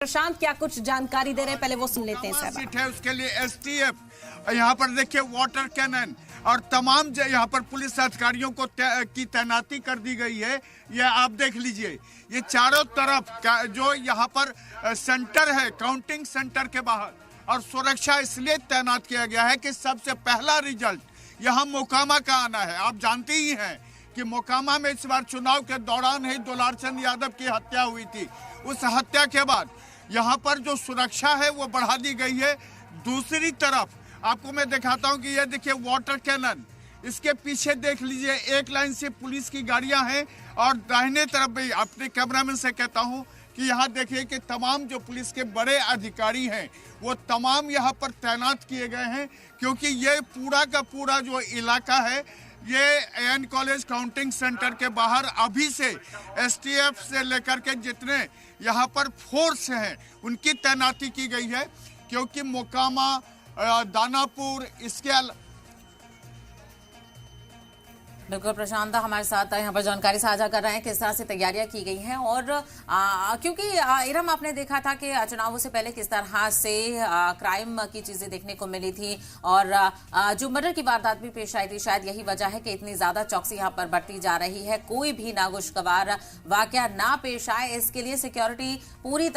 प्रशांत क्या कुछ जानकारी दे रहे हैं, पहले वो सुन लेते हैं। सीट है उसके लिए एसटीएफ यहाँ पर देखिए वाटर कैनन और तमाम यहाँ पर पुलिस अधिकारियों को की तैनाती कर दी गई है। ये आप देख लीजिए, ये चारों तरफ जो यहाँ पर सेंटर है काउंटिंग सेंटर के बाहर, और सुरक्षा इसलिए तैनात किया गया है कि सबसे पहला रिजल्ट यहाँ मोकामा का आना है। आप जानते ही हैं कि मोकामा में इस बार चुनाव के दौरान ही दुलारचंद यादव की हत्या हुई थी। उस हत्या के बाद यहाँ पर जो सुरक्षा है वो बढ़ा दी गई है। दूसरी तरफ आपको मैं दिखाता हूँ कि ये देखिए वाटर कैनन, इसके पीछे देख लीजिए एक लाइन से पुलिस की गाड़ियां हैं, और दाहिने तरफ भी अपने कैमरामैन से कहता हूँ कि यहाँ देखिए कि तमाम जो पुलिस के बड़े अधिकारी हैं वो तमाम यहाँ पर तैनात किए गए हैं, क्योंकि ये पूरा का पूरा जो इलाका है ये एएन कॉलेज काउंटिंग सेंटर के बाहर अभी से एसटीएफ से लेकर के जितने यहाँ पर फोर्स हैं उनकी तैनाती की गई है, क्योंकि मोकामा दानापुर इसके बिल्कुल प्रशांत हमारे साथ यहाँ पर जानकारी साझा कर रहे हैं किस तरह से तैयारियां की गई हैं। और क्योंकि इरम आपने देखा था कि चुनावों से पहले किस तरह से क्राइम की चीजें देखने को मिली थी और जो मर्डर की वारदात भी पेश आई थी, शायद यही वजह है कि इतनी ज्यादा चौकसी यहाँ पर बढ़ती जा रही है, कोई भी नागुशगवार वाकया ना पेश आए, इसके लिए सिक्योरिटी पूरी